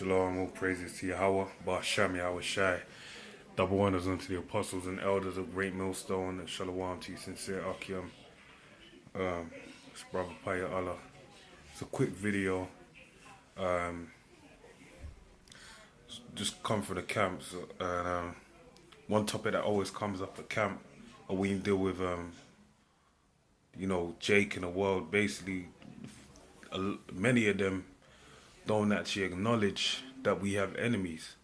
Shalom, all praises to Yahweh, Ba'asham Yahweh Shai. Double honors unto the apostles and elders of Great Millstone, and Shalom to you, sincere Akim. It's Brother Paya Allah. It's a quick video. Just come from the camps. And one topic that always comes up at camp, or we deal with, Jake in the world. Basically, many of them don't actually acknowledge that we have enemies,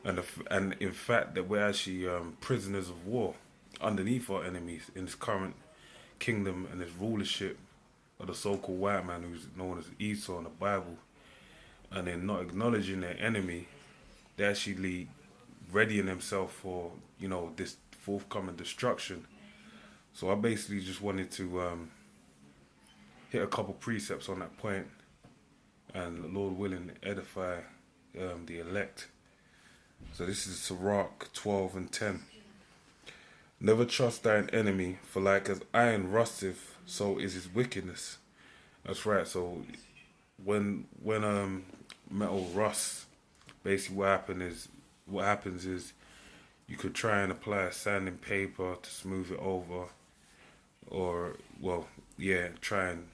and in fact that we're actually prisoners of war underneath our enemies in this current kingdom and this rulership of the so-called white man who's known as Esau in the Bible. And they're not acknowledging their enemy. They're actually readying themselves for this forthcoming destruction. So I basically just wanted to hit a couple precepts on that point, and Lord willing, edify the elect. So this is Sirach 12 and 10. Never trust thine enemy, for like as iron rusteth, so is his wickedness. That's right. So when metal rusts, basically what happens is you could try and apply a sanding paper to smooth it over, or try and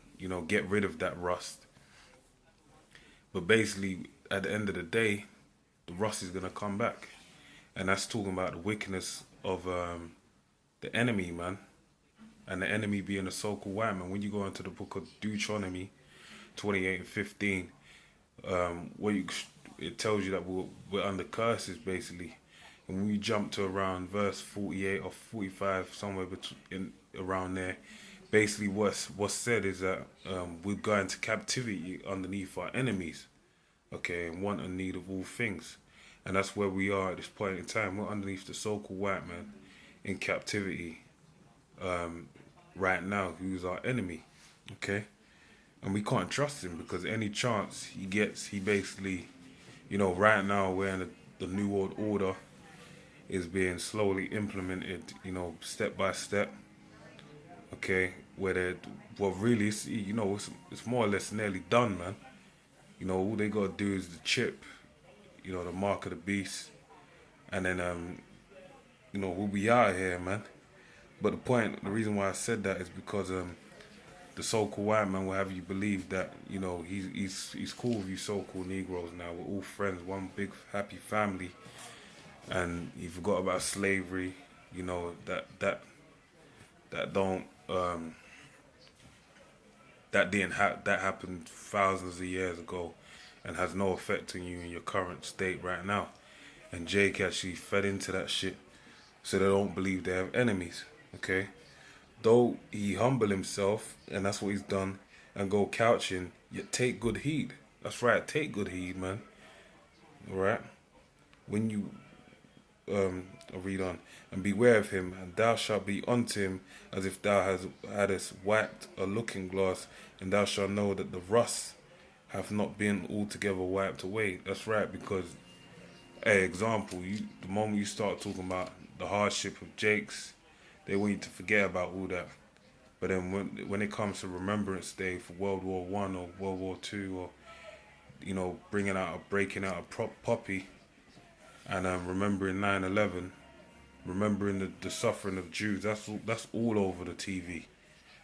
get rid of that rust. But basically, at the end of the day, the rust is going to come back. And that's talking about the wickedness of the enemy, man. And the enemy being the so-called white man. When you go into the book of Deuteronomy 28 and 15, it tells you that we're under curses, basically. And when you jump to around verse 48 or 45, somewhere around there, basically what's said is that we're going to captivity underneath our enemies, okay, and want and need of all things. And that's where we are at this point in time. We're underneath the so-called white man in captivity right now, who's our enemy, okay? And we can't trust him, because any chance he gets, he basically, right now we're in the New World Order is being slowly implemented, step by step. Okay, really, it's more or less nearly done, man. All they gotta do is the chip, the mark of the beast, and then we'll be out of here, man. But the reason why I said that is because the so-called white man will have you believe that he's cool with you so-called Negroes now. We're all friends, one big happy family, and he forgot about slavery. That happened thousands of years ago, and has no effect on you in your current state right now. And Jake actually fed into that shit, so they don't believe they have enemies. Okay, though he humble himself, and that's what he's done, and go couching, yet take good heed. That's right, take good heed, man. All right, when you I'll read on. And beware of him, and thou shalt be unto him as if thou hadst wiped a looking glass, and thou shalt know that the rust hath not been altogether wiped away. That's right, because, example, the moment you start talking about the hardship of Jake's, they want you to forget about all that. But then when it comes to Remembrance Day for World War I or World War II, or breaking out a puppy, and remembering 9/11, remembering the suffering of Jews, that's all over the TV.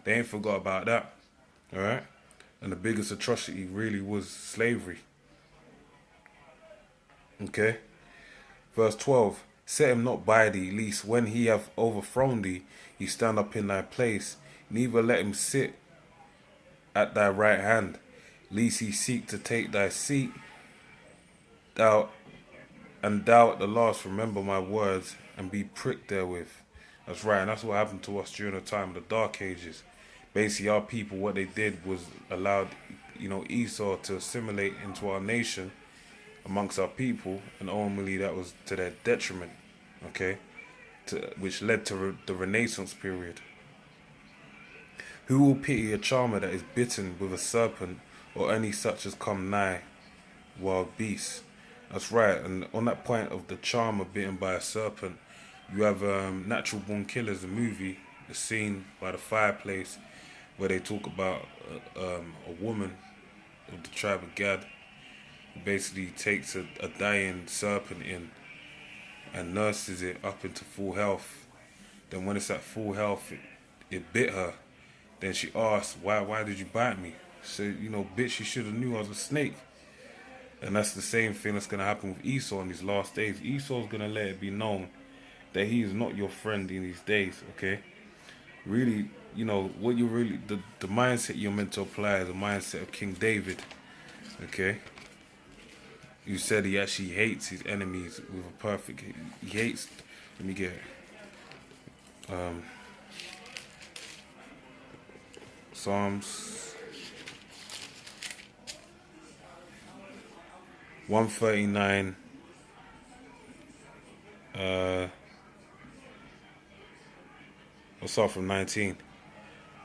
They ain't forgot about that, all right? And the biggest atrocity really was slavery. Okay? Verse 12, set him not by thee, lest when he have overthrown thee, he stand up in thy place. Neither let him sit at thy right hand, lest he seek to take thy seat. Thou at the last remember my words, and be pricked therewith. That's right, and that's what happened to us during the time of the Dark Ages. Basically, our people, what they did was allowed, Esau to assimilate into our nation amongst our people, and ultimately that was to their detriment, okay? Which led to the Renaissance period. Who will pity a charmer that is bitten with a serpent, or any such as come nigh wild beasts? That's right, and on that point of the charmer bitten by a serpent, you have Natural Born Killers, the movie, the scene by the fireplace, where they talk about a woman of the tribe of Gad basically takes a dying serpent in and nurses it up into full health. Then when it's at full health, it bit her. Then she asked, why did you bite me? She said, bitch, you should have knew I was a snake. And that's the same thing that's going to happen with Esau in these last days. Esau's going to let it be known that he is not your friend in these days, okay? Really, what you really, the mindset you're meant to apply is the mindset of King David, okay? You said he actually hates his enemies with a perfect, he hates, let me get it. Psalms 139, we'll start from 19,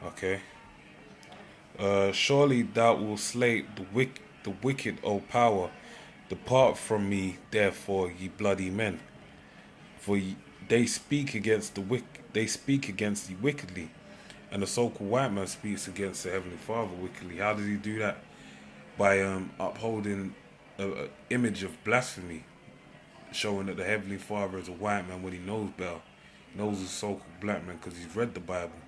okay? Surely thou wilt slay the wicked, O power. Depart from me, therefore, ye bloody men. For they speak against they speak against thee wickedly, and the so-called white man speaks against the Heavenly Father wickedly. How does he do that? By upholding an image of blasphemy, showing that the Heavenly Father is a white man when he knows better. He knows he's a so-called black man because he's read the Bible.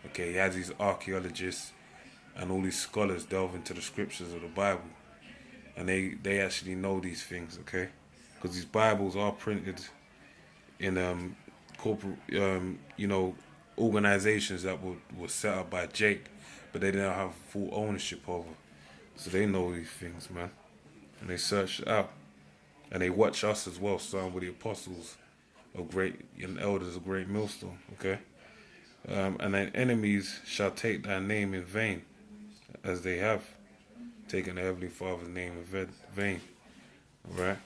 Okay, he has these archaeologists and all these scholars delve into the scriptures of the Bible, and they actually know these things. Okay, because these Bibles are printed in corporate organizations that were set up by Jake, but they didn't have full ownership over. So they know these things, man, and they search it out, and they watch us as well, starting with the apostles of great and elders of great millstone. Okay, and thine enemies shall take thy name in vain, as they have taken the Heavenly Father's name in vain. All right.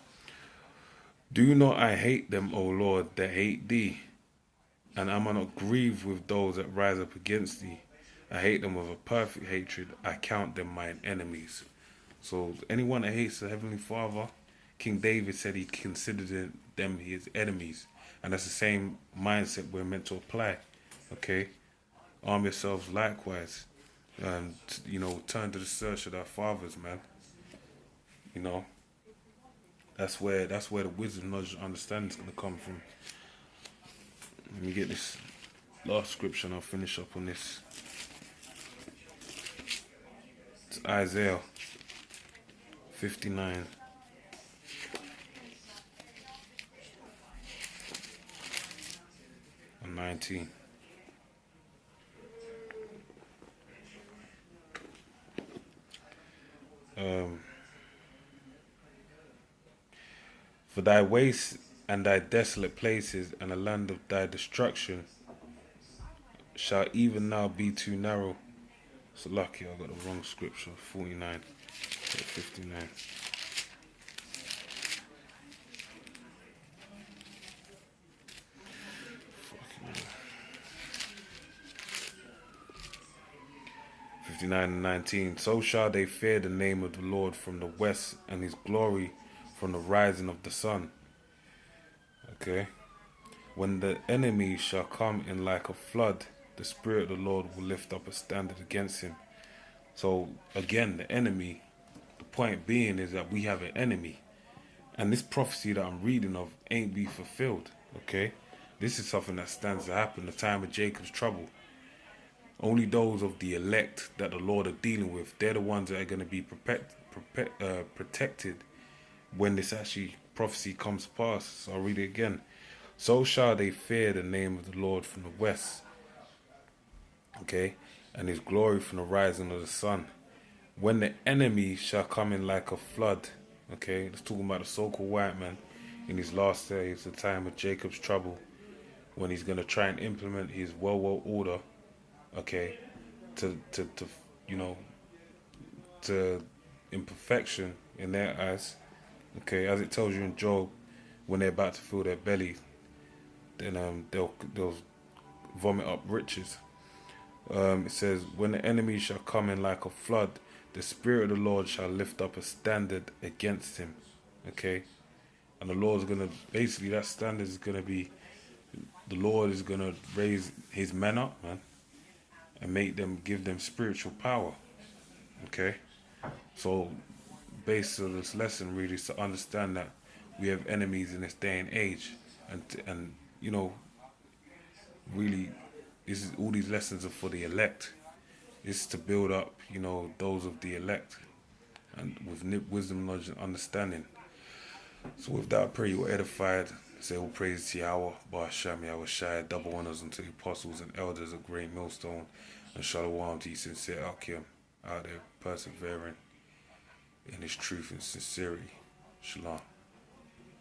Do not I hate them, O Lord, that hate thee? And am I not grieved with those that rise up against thee? I hate them with a perfect hatred. I count them mine enemies. So anyone that hates the Heavenly Father, King David said he considered them his enemies. And that's the same mindset we're meant to apply. Okay? Arm yourselves likewise. And, turn to the search of our fathers, man. That's where the wisdom, knowledge, and understanding is going to come from. Let me get this last scripture and I'll finish up on this. It's Isaiah 59. And 19. For thy wastes and thy desolate places and the land of thy destruction shall even now be too narrow. So lucky I got the wrong scripture. 49, 59. 59 and 19. So shall they fear the name of the Lord from the west, and his glory from the rising of the sun. Okay. When the enemy shall come in like a flood, the Spirit of the Lord will lift up a standard against him. So again, the enemy, the point being is that we have an enemy. And this prophecy that I'm reading of ain't be fulfilled. Okay. This is something that stands to happen, the time of Jacob's trouble. Only those of the elect that the Lord are dealing with, they're the ones that are going to be protected when this actually prophecy comes to pass. So I'll read it again. So shall they fear the name of the Lord from the west, okay, and his glory from the rising of the sun. When the enemy shall come in like a flood, okay, it's talking about the so-called white man in his last days, the time of Jacob's trouble, when he's going to try and implement his world order, okay, to imperfection in their eyes, okay, as it tells you in Job, when they're about to fill their belly, then they'll vomit up riches. It says, when the enemy shall come in like a flood, the Spirit of the Lord shall lift up a standard against him, okay, and the Lord's gonna, basically that standard is gonna be, the Lord is gonna raise his men up, man, and give them spiritual power. Okay, so base of this lesson really is to understand that we have enemies in this day and age, and you know, really, this is all these lessons are for the elect. It's to build up, you know, those of the elect, and with wisdom, knowledge, and understanding. So with that, I pray you were edified. Say all praise to Yahweh, Ba'asham Yahweh Shai, double honors unto the apostles and elders of Great Millstone, and Shalom to you sincere Akim, out there persevering in his truth and sincerity. Shalom.